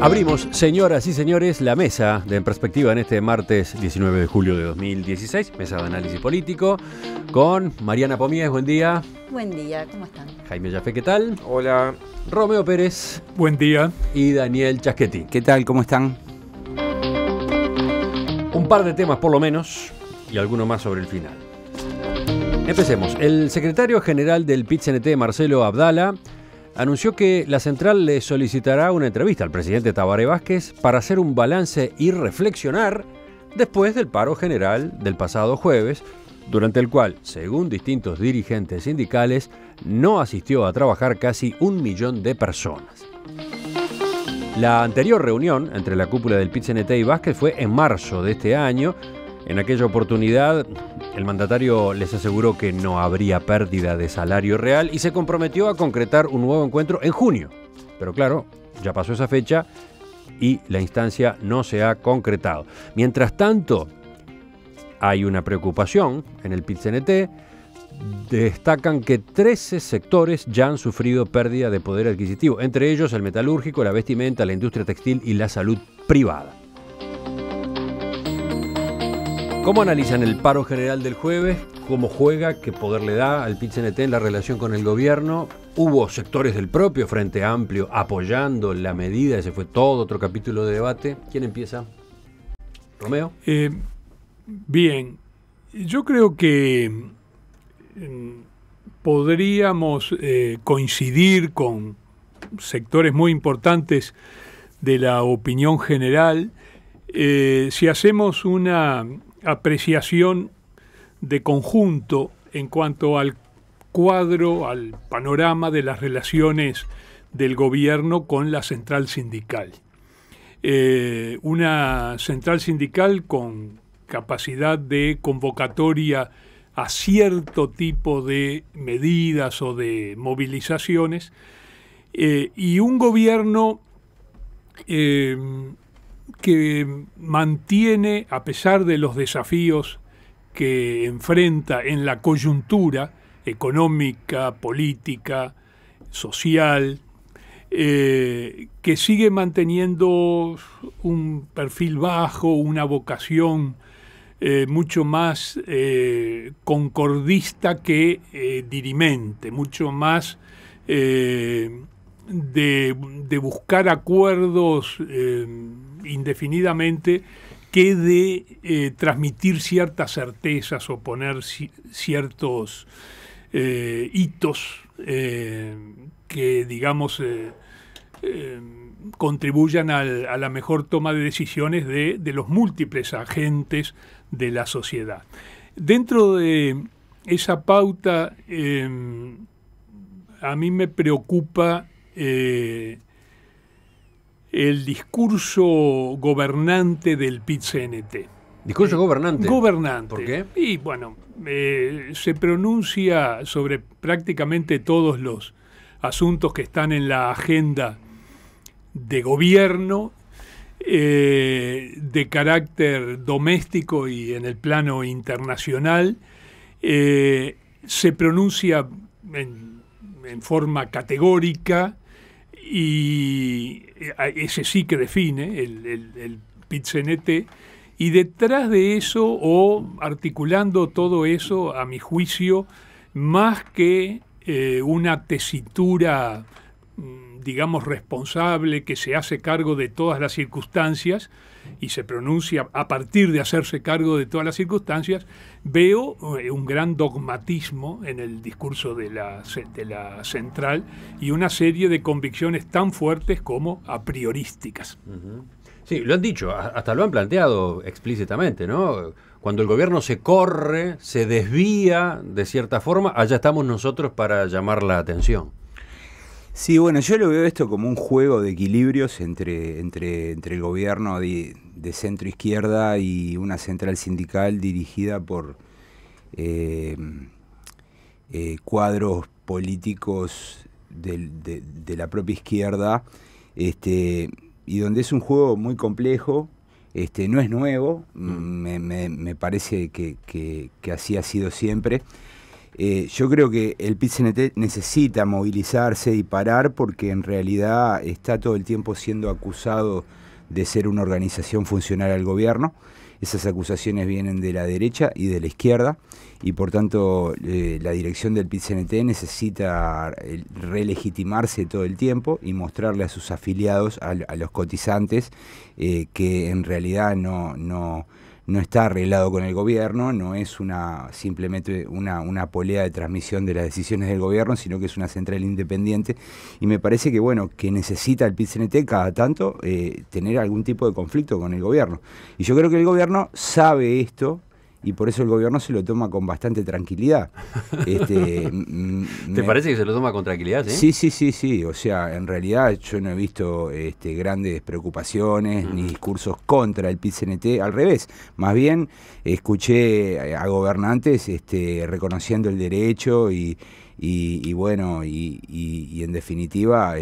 Abrimos, señoras y señores, la mesa de En Perspectiva en este martes 19 de julio de 2016, mesa de análisis político, con Mariana Pomies, buen día. Buen día, ¿cómo están? Jaime Yafé, ¿qué tal? Hola. Romeo Pérez. Buen día. Y Daniel Chaschetti. ¿Qué tal? ¿Cómo están? Un par de temas por lo menos y alguno más sobre el final. Empecemos. El secretario general del PIT-CNT, Marcelo Abdala, anunció que la central le solicitará una entrevista al presidente Tabaré Vázquez para hacer un balance y reflexionar después del paro general del pasado jueves, durante el cual, según distintos dirigentes sindicales, no asistió a trabajar casi 1 millón de personas. La anterior reunión entre la cúpula del PIT-CNT y Vázquez fue en marzo de este año. En aquella oportunidad, el mandatario les aseguró que no habría pérdida de salario real y se comprometió a concretar un nuevo encuentro en junio. Pero claro, ya pasó esa fecha y la instancia no se ha concretado. Mientras tanto, hay una preocupación en el PIT-CNT. Destacan que 13 sectores ya han sufrido pérdida de poder adquisitivo, entre ellos el metalúrgico, la vestimenta, la industria textil y la salud privada. ¿Cómo analizan el paro general del jueves? ¿Cómo juega? ¿Qué poder le da al PIT-CNT en la relación con el gobierno? Hubo sectores del propio Frente Amplio apoyando la medida, ese fue todo otro capítulo de debate. ¿Quién empieza? ¿Romeo? Bien, yo creo que podríamos coincidir con sectores muy importantes de la opinión general si hacemos una apreciación de conjunto en cuanto al cuadro, al panorama de las relaciones del gobierno con la central sindical. Una central sindical con capacidad de convocatoria a cierto tipo de medidas o de movilizaciones y un gobierno que mantiene, a pesar de los desafíos que enfrenta en la coyuntura económica, política, social, que sigue manteniendo un perfil bajo, una vocación mucho más concordista que dirimente, mucho más de buscar acuerdos indefinidamente que de transmitir ciertas certezas o poner ciertos hitos que, digamos, contribuyan a la mejor toma de decisiones de los múltiples agentes de la sociedad. Dentro de esa pauta, a mí me preocupa el discurso gobernante del PIT-CNT. ¿Discurso gobernante? Gobernante. ¿Por qué? Y bueno, se pronuncia sobre prácticamente todos los asuntos que están en la agenda de gobierno, de carácter doméstico y en el plano internacional. Se pronuncia en forma categórica y ese sí que define el PIT-CNT, y detrás de eso, o articulando todo eso, a mi juicio, más que una tesitura, digamos, responsable, que se hace cargo de todas las circunstancias y se pronuncia a partir de hacerse cargo de todas las circunstancias, veo un gran dogmatismo en el discurso de la central y una serie de convicciones tan fuertes como a priorísticas. Sí, lo han dicho, hasta lo han planteado explícitamente, ¿no? Cuando el gobierno se corre, se desvía de cierta forma, allá estamos nosotros para llamar la atención. Sí, bueno, yo lo veo esto como un juego de equilibrios entre el gobierno de centro-izquierda y una central sindical dirigida por cuadros políticos de la propia izquierda, y donde es un juego muy complejo, no es nuevo, me parece que así ha sido siempre. Yo creo que el PIT-CNT necesita movilizarse y parar porque en realidad está todo el tiempo siendo acusado de ser una organización funcional al gobierno. Esas acusaciones vienen de la derecha y de la izquierda y por tanto la dirección del PIT-CNT necesita relegitimarse todo el tiempo y mostrarle a sus afiliados, a los cotizantes, que en realidad no está arreglado con el gobierno, no es simplemente una polea de transmisión de las decisiones del gobierno, sino que es una central independiente. Y me parece que que necesita el PIT-CNT cada tanto tener algún tipo de conflicto con el gobierno. Y yo creo que el gobierno sabe esto, y por eso el gobierno se lo toma con bastante tranquilidad. ¿Te parece que se lo toma con tranquilidad? Sí. O sea, en realidad yo no he visto grandes preocupaciones ni discursos contra el PIT-CNT, al revés. Más bien escuché a gobernantes reconociendo el derecho y en definitiva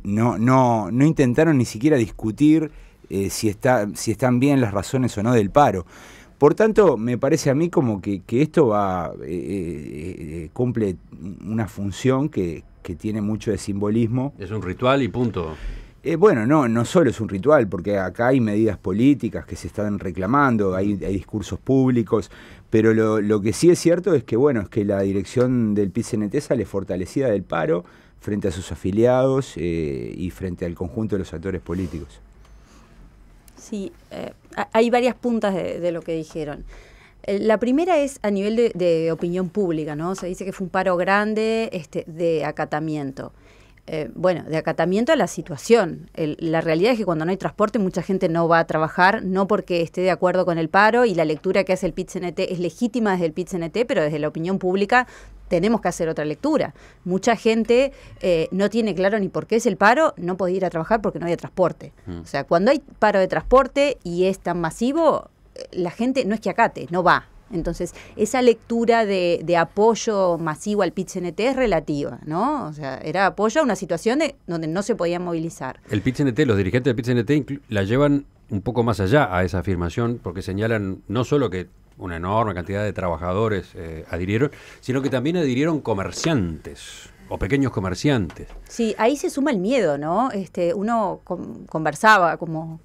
no intentaron ni siquiera discutir si están bien las razones o no del paro. Por tanto, me parece a mí como que esto cumple una función que tiene mucho de simbolismo. Es un ritual y punto. No solo es un ritual, porque acá hay medidas políticas que se están reclamando, hay discursos públicos, pero lo que sí es cierto es que la dirección del PIT-CNT sale fortalecida del paro frente a sus afiliados y frente al conjunto de los actores políticos. Sí, hay varias puntas de lo que dijeron. La primera es a nivel de opinión pública, ¿no? Se dice que fue un paro grande de acatamiento. De acatamiento a la situación. La realidad es que cuando no hay transporte mucha gente no va a trabajar, no porque esté de acuerdo con el paro, y la lectura que hace el PIT-CNT es legítima desde el PIT-CNT, pero desde la opinión pública tenemos que hacer otra lectura. Mucha gente no tiene claro ni por qué es el paro, no podía ir a trabajar porque no había transporte. O sea, cuando hay paro de transporte y es tan masivo, la gente no es que acate, no va. Entonces, esa lectura de apoyo masivo al PIT-CNT es relativa, ¿no? O sea, era apoyo a una situación donde no se podía movilizar. El PIT-CNT, los dirigentes del PIT-CNT la llevan un poco más allá a esa afirmación, porque señalan no solo que una enorme cantidad de trabajadores adhirieron, sino que también adhirieron comerciantes o pequeños comerciantes. Sí, ahí se suma el miedo, ¿no? Uno conversaba como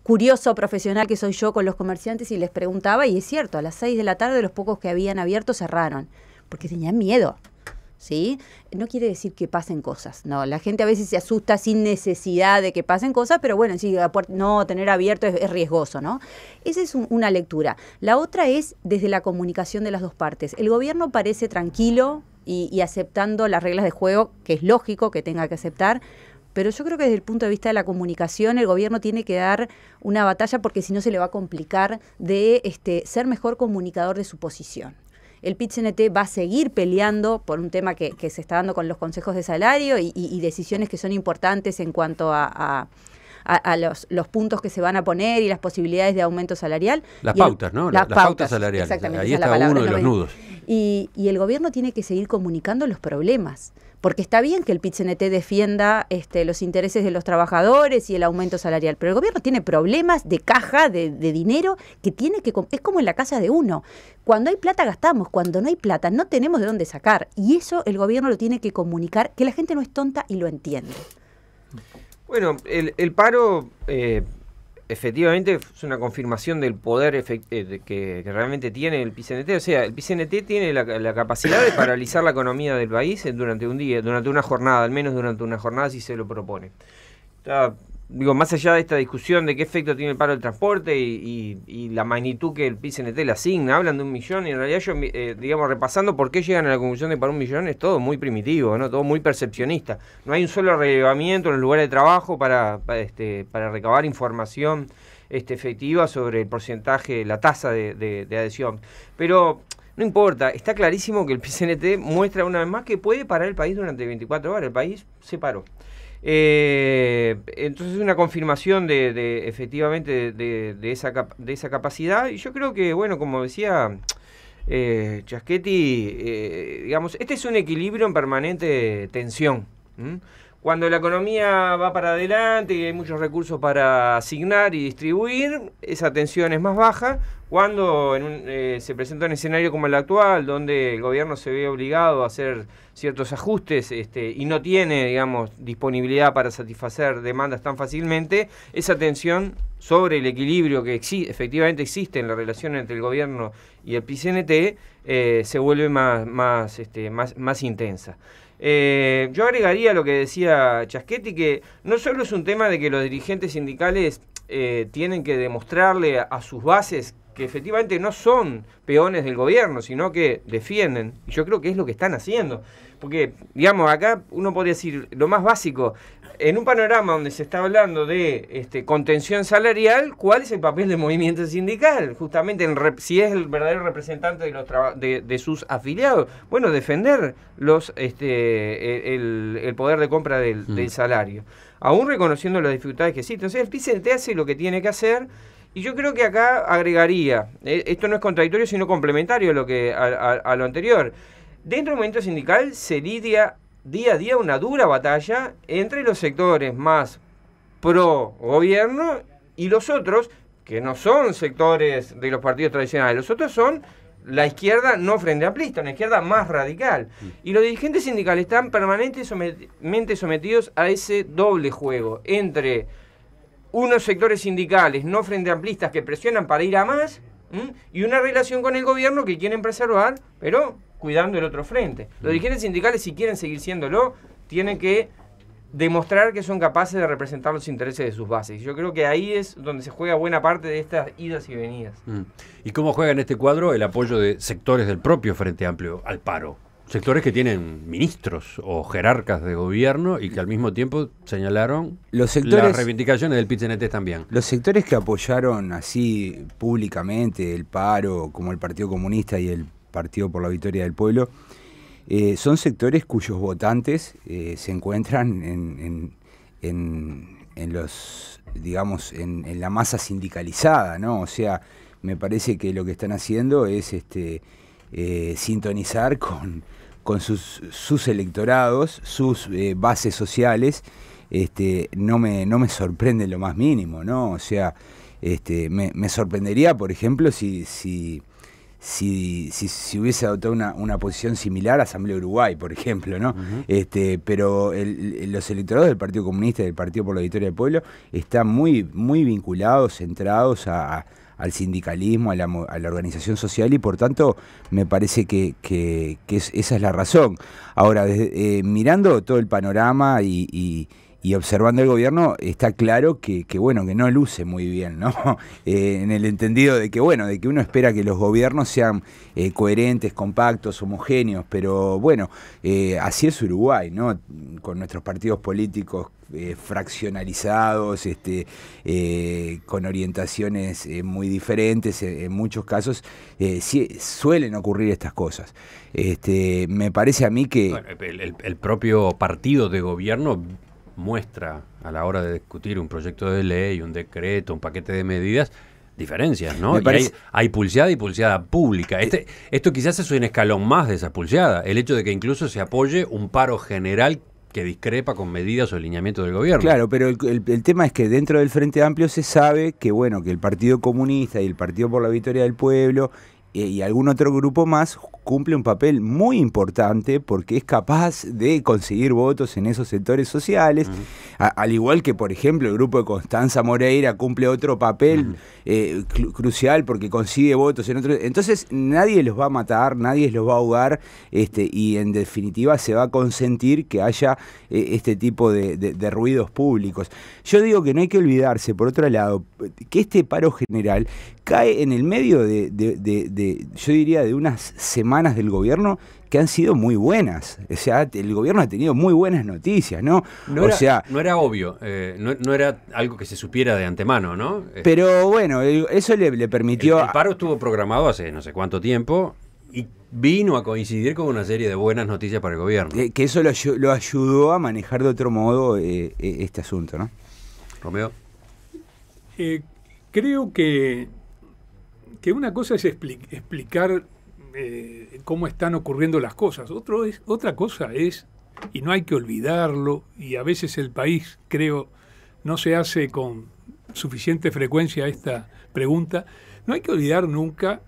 curioso profesional que soy yo con los comerciantes y les preguntaba, y es cierto, a las 6 de la tarde los pocos que habían abierto cerraron, porque tenían miedo, ¿sí? No quiere decir que pasen cosas, no, la gente a veces se asusta sin necesidad de que pasen cosas, pero bueno, sí, no, tener abierto es riesgoso, ¿no? Esa es una lectura. La otra es desde la comunicación de las dos partes. El gobierno parece tranquilo y aceptando las reglas de juego, que es lógico que tenga que aceptar, pero yo creo que desde el punto de vista de la comunicación el gobierno tiene que dar una batalla, porque si no se le va a complicar de ser mejor comunicador de su posición. El PIT-CNT va a seguir peleando por un tema que se está dando con los consejos de salario y decisiones que son importantes en cuanto a los puntos que se van a poner y las posibilidades de aumento salarial. Las pautas, ¿no? Las pautas salariales. Exactamente. Ahí está uno de los nudos. Y el gobierno tiene que seguir comunicando los problemas, porque está bien que el PIT-CNT defienda los intereses de los trabajadores y el aumento salarial, pero el gobierno tiene problemas de caja, de dinero, que es como en la casa de uno. Cuando hay plata gastamos, cuando no hay plata no tenemos de dónde sacar, y eso el gobierno lo tiene que comunicar, que la gente no es tonta y lo entiende. Bueno, el paro efectivamente es una confirmación del poder que realmente tiene el PIT-CNT. O sea, el PIT-CNT tiene la capacidad de paralizar la economía del país durante un día, durante una jornada, al menos durante una jornada si se lo propone. Más allá de esta discusión de qué efecto tiene el paro del transporte y la magnitud que el PIT-CNT le asigna, hablan de 1 millón y en realidad yo, repasando por qué llegan a la conclusión de para 1 millón, es todo muy primitivo, ¿no? Todo muy percepcionista. No hay un solo relevamiento en los lugares de trabajo para recabar información efectiva sobre el porcentaje, la tasa de adhesión. Pero no importa, está clarísimo que el PIT-CNT muestra una vez más que puede parar el país durante 24 horas. El país se paró. Entonces es una confirmación efectivamente de esa capacidad, y yo creo que, bueno, como decía Chaschetti, este es un equilibrio en permanente tensión. Cuando la economía va para adelante y hay muchos recursos para asignar y distribuir, esa tensión es más baja. Cuando se presenta un escenario como el actual, donde el gobierno se ve obligado a hacer ciertos ajustes y no tiene, digamos, disponibilidad para satisfacer demandas tan fácilmente, esa tensión sobre el equilibrio que efectivamente existe en la relación entre el gobierno y el PIT-CNT se vuelve más intensa. Yo agregaría lo que decía Chaschetti, que no solo es un tema de que los dirigentes sindicales tienen que demostrarle a sus bases que efectivamente no son peones del gobierno, sino que defienden, y yo creo que es lo que están haciendo. Porque, digamos, acá uno podría decir lo más básico, en un panorama donde se está hablando de contención salarial, ¿cuál es el papel del movimiento sindical? Justamente, si es el verdadero representante de sus afiliados, bueno, defender el poder de compra del salario, aún reconociendo las dificultades que existen. Entonces, el PIT-CNT hace lo que tiene que hacer. Y yo creo que acá agregaría, esto no es contradictorio, sino complementario a lo anterior. Dentro del movimiento sindical se lidia día a día una dura batalla entre los sectores más pro gobierno y los otros, que no son sectores de los partidos tradicionales, los otros son la izquierda no frente amplista, una izquierda más radical. Y los dirigentes sindicales están permanentemente sometidos a ese doble juego entre unos sectores sindicales no frente amplistas que presionan para ir a más, y una relación con el gobierno que quieren preservar, pero cuidando el otro frente. Los dirigentes sindicales, si quieren seguir siéndolo, tienen que demostrar que son capaces de representar los intereses de sus bases. Yo creo que ahí es donde se juega buena parte de estas idas y venidas. ¿Y cómo juega en este cuadro el apoyo de sectores del propio Frente Amplio al paro? Sectores que tienen ministros o jerarcas de gobierno y que al mismo tiempo señalaron las reivindicaciones del PIT-CNT también. Los sectores que apoyaron así públicamente el paro, como el Partido Comunista y el Partido por la Victoria del Pueblo, son sectores cuyos votantes se encuentran en los, digamos, en la masa sindicalizada, ¿no? O sea, me parece que lo que están haciendo es sintonizar con sus electorados, sus bases sociales. No me sorprende lo más mínimo, ¿no? O sea, me sorprendería, por ejemplo, si hubiese adoptado una posición similar a Asamblea Uruguay, por ejemplo, ¿no? Pero los electorados del Partido Comunista y del Partido por la Victoria del Pueblo están muy vinculados, centrados al sindicalismo, a la organización social, y por tanto me parece que esa es la razón. Ahora, mirando todo el panorama y observando el gobierno, está claro que no luce muy bien, ¿no? En el entendido de que uno espera que los gobiernos sean coherentes, compactos, homogéneos, pero así es Uruguay, ¿no? Con nuestros partidos políticos fraccionalizados, con orientaciones muy diferentes, en muchos casos sí, suelen ocurrir estas cosas. Me parece a mí que... Bueno, el propio partido de gobierno muestra a la hora de discutir un proyecto de ley, un decreto, un paquete de medidas, diferencias, ¿no? Hay pulseada y pulseada pública. Esto quizás es un escalón más de esa pulseada, el hecho de que incluso se apoye un paro general que discrepa con medidas o alineamientos del gobierno. Claro, pero el tema es que dentro del Frente Amplio se sabe que que el Partido Comunista y el Partido por la Victoria del Pueblo y algún otro grupo más cumple un papel muy importante porque es capaz de conseguir votos en esos sectores sociales, al igual que, por ejemplo, el grupo de Constanza Moreira cumple otro papel crucial porque consigue votos en otros. Entonces nadie los va a matar, nadie los va a ahogar, y en definitiva se va a consentir que haya este tipo de ruidos públicos. Yo digo que no hay que olvidarse, por otro lado, que este paro general cae en el medio yo diría, de unas semanas del gobierno que han sido muy buenas. O sea, el gobierno ha tenido muy buenas noticias, ¿no? No era obvio, no era algo que se supiera de antemano, ¿no? Pero eso le permitió... El paro estuvo programado hace no sé cuánto tiempo y vino a coincidir con una serie de buenas noticias para el gobierno. Que eso lo ayudó a manejar de otro modo este asunto, ¿no? Romeo. Creo que una cosa es explicar cómo están ocurriendo las cosas. Otra cosa es y no hay que olvidarlo, y a veces el país, creo, no se hace con suficiente frecuencia esta pregunta, no hay que olvidar nunca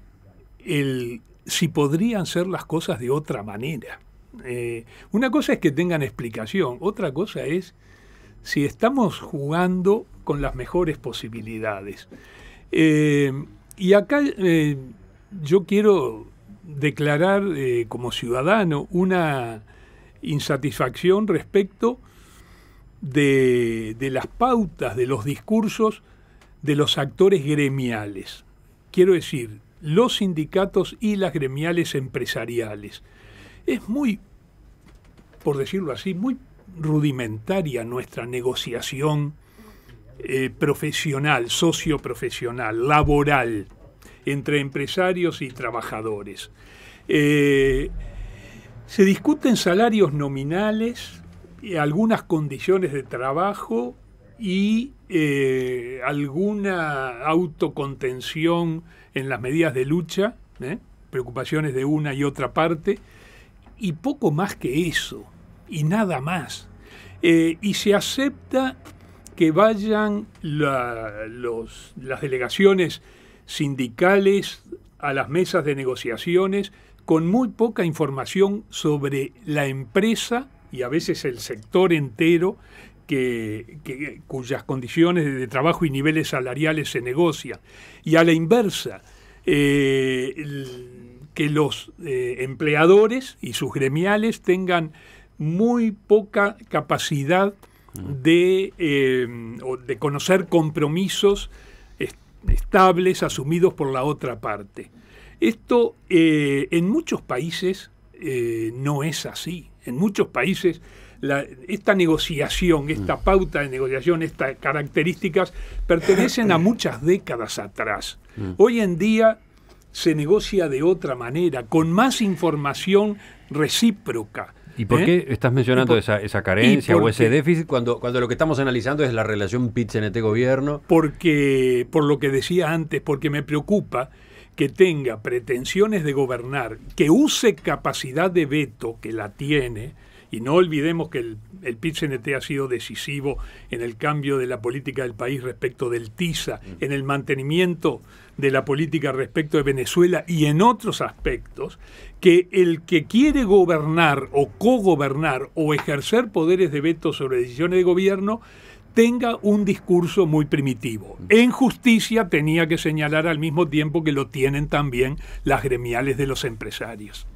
si podrían ser las cosas de otra manera. Una cosa es que tengan explicación, otra cosa es si estamos jugando con las mejores posibilidades. Y acá yo quiero declarar como ciudadano una insatisfacción respecto de las pautas, de los discursos de los actores gremiales. Quiero decir, los sindicatos y las gremiales empresariales. Es muy, por decirlo así, muy rudimentaria nuestra negociación profesional, socioprofesional, laboral, entre empresarios y trabajadores. Se discuten salarios nominales, algunas condiciones de trabajo y alguna autocontención en las medidas de lucha, preocupaciones de una y otra parte, y poco más que eso, y nada más. Y se acepta que vayan las delegaciones sindicales a las mesas de negociaciones con muy poca información sobre la empresa y a veces el sector entero cuyas condiciones de trabajo y niveles salariales se negocian. Y a la inversa, que los empleadores y sus gremiales tengan muy poca capacidad de conocer compromisos estables asumidos por la otra parte. Esto en muchos países no es así. En muchos países esta negociación, esta pauta de negociación, estas características pertenecen a muchas décadas atrás. Hoy en día se negocia de otra manera, con más información recíproca. ¿Y por qué estás mencionando esa carencia o ese déficit cuando lo que estamos analizando es la relación PIT-CNT-gobierno? Porque, por lo que decía antes, porque me preocupa que tenga pretensiones de gobernar, que use capacidad de veto, que la tiene, y no olvidemos que el PIT-CNT ha sido decisivo en el cambio de la política del país respecto del TISA, en el mantenimiento de la política respecto de Venezuela y en otros aspectos, que el que quiere gobernar o cogobernar o ejercer poderes de veto sobre decisiones de gobierno tenga un discurso muy primitivo. En justicia tenía que señalar al mismo tiempo que lo tienen también las gremiales de los empresarios.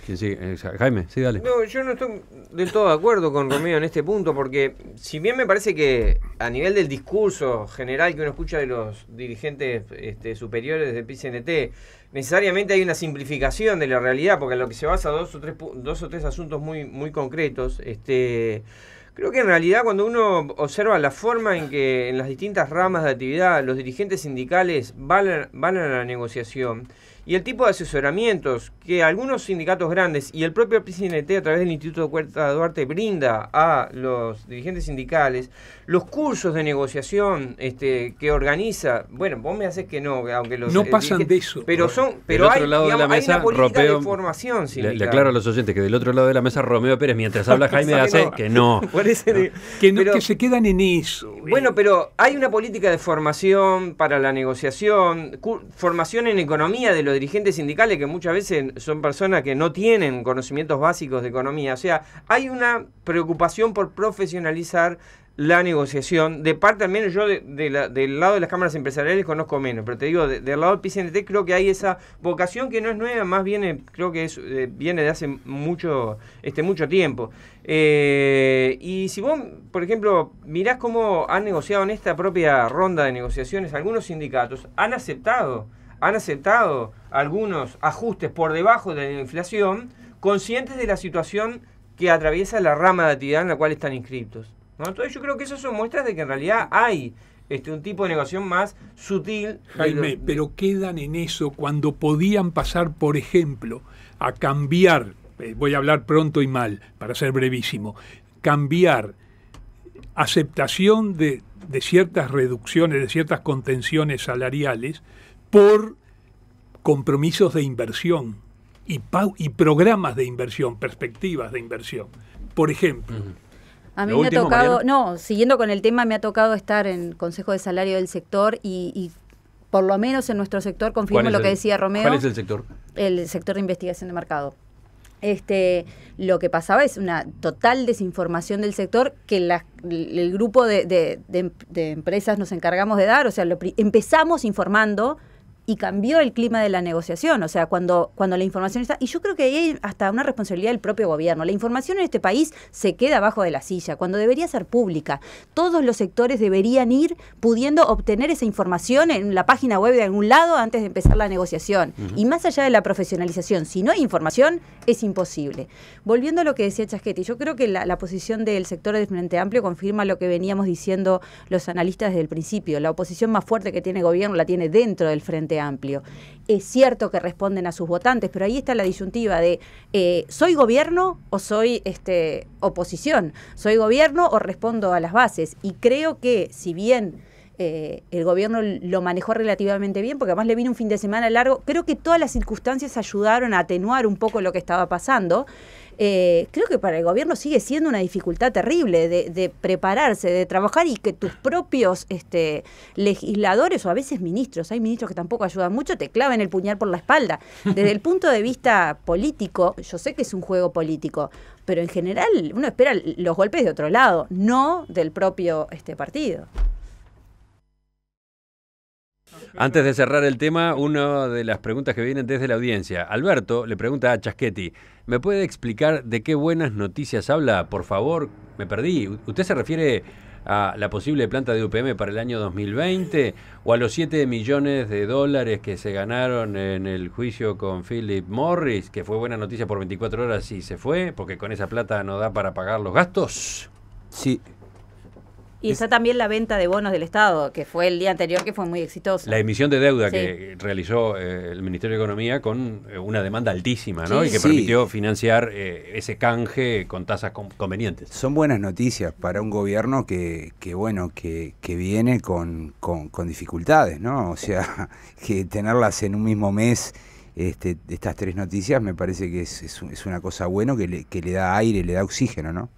Sí, Jaime, sí, dale. No, yo no estoy del todo de acuerdo con Romeo en este punto, porque si bien me parece que a nivel del discurso general que uno escucha de los dirigentes superiores del PIT-CNT, necesariamente hay una simplificación de la realidad, porque en lo que se basa dos o tres asuntos muy concretos, creo que en realidad cuando uno observa la forma en que en las distintas ramas de actividad los dirigentes sindicales van a la negociación, y el tipo de asesoramientos que algunos sindicatos grandes y el propio PIT-CNT a través del Instituto Huerta Duarte brinda a los dirigentes sindicales, los cursos de negociación que organiza, bueno, vos me haces que no, aunque los no pasan de eso, pero hay, digamos, hay una política de formación sindical. Le aclaro a los oyentes que del otro lado de la mesa Romeo Pérez, mientras habla Jaime, hace que no. Que se quedan en eso. Bueno, pero hay una política de formación para la negociación, formación en economía de los dirigentes sindicales, que muchas veces son personas que no tienen conocimientos básicos de economía. O sea, hay una preocupación por profesionalizar la negociación, de parte al menos yo del lado de las cámaras empresariales conozco menos, pero te digo, del lado del PIT-CNT creo que hay esa vocación que no es nueva, más bien creo que viene de hace mucho tiempo. Y si vos, por ejemplo, mirás cómo han negociado en esta propia ronda de negociaciones, algunos sindicatos han aceptado algunos ajustes por debajo de la inflación, conscientes de la situación que atraviesa la rama de actividad en la cual están inscritos, ¿no? Entonces yo creo que eso son muestras de que en realidad hay un tipo de negociación más sutil. Jaime, pero quedan en eso cuando podían pasar, por ejemplo, a cambiar, voy a hablar pronto y mal, para ser brevísimo, cambiar aceptación de ciertas reducciones, de ciertas contenciones salariales, por compromisos de inversión y programas de inversión, perspectivas de inversión. por ejemplo. A mí ¿Lo me último, ha tocado, Mariana? no, siguiendo con el tema, me ha tocado estar en Consejo de Salario del sector y por lo menos en nuestro sector, confirmo lo que decía Romeo. ¿Cuál es el sector? El sector de investigación de mercado. Lo que pasaba es una total desinformación del sector que el grupo de empresas nos encargamos de dar. O sea, empezamos informando y cambió el clima de la negociación. O sea, cuando la información está... Y yo creo que ahí hay hasta una responsabilidad del propio gobierno. La información en este país se queda abajo de la silla, cuando debería ser pública. Todos los sectores deberían ir pudiendo obtener esa información en la página web de algún lado antes de empezar la negociación. Y más allá de la profesionalización, si no hay información, es imposible. Volviendo a lo que decía Chaschetti, yo creo que la posición del sector del Frente Amplio confirma lo que veníamos diciendo los analistas desde el principio. La oposición más fuerte que tiene el gobierno la tiene dentro del Frente Amplio. Es cierto que responden a sus votantes, pero ahí está la disyuntiva de ¿soy gobierno o soy oposición? ¿Soy gobierno o respondo a las bases? Y creo que si bien el gobierno lo manejó relativamente bien, porque además le vino un fin de semana largo, creo que todas las circunstancias ayudaron a atenuar un poco lo que estaba pasando. Creo que para el gobierno sigue siendo una dificultad terrible de prepararse, de trabajar y que tus propios legisladores o a veces ministros, hay ministros que tampoco ayudan mucho, te claven el puñal por la espalda. Desde el punto de vista político, yo sé que es un juego político, pero en general uno espera los golpes de otro lado, no del propio partido. Antes de cerrar el tema, una de las preguntas que vienen desde la audiencia. Alberto le pregunta a Chaschetti, ¿me puede explicar de qué buenas noticias habla? Por favor, me perdí. ¿Usted se refiere a la posible planta de UPM para el año 2020 o a los 7 millones de dólares que se ganaron en el juicio con Philip Morris, que fue buena noticia por 24 horas y se fue, porque con esa plata no da para pagar los gastos? Sí. Y está también la venta de bonos del Estado, que fue el día anterior, que fue muy exitosa. La emisión de deuda Sí. que realizó el Ministerio de Economía con una demanda altísima, ¿no? Sí. Y que Sí. permitió financiar ese canje con tasas convenientes. Son buenas noticias para un gobierno que viene con dificultades, ¿no? O sea, que tenerlas en un mismo mes, estas tres noticias, me parece que es una cosa buena, que le da aire, le da oxígeno, ¿no?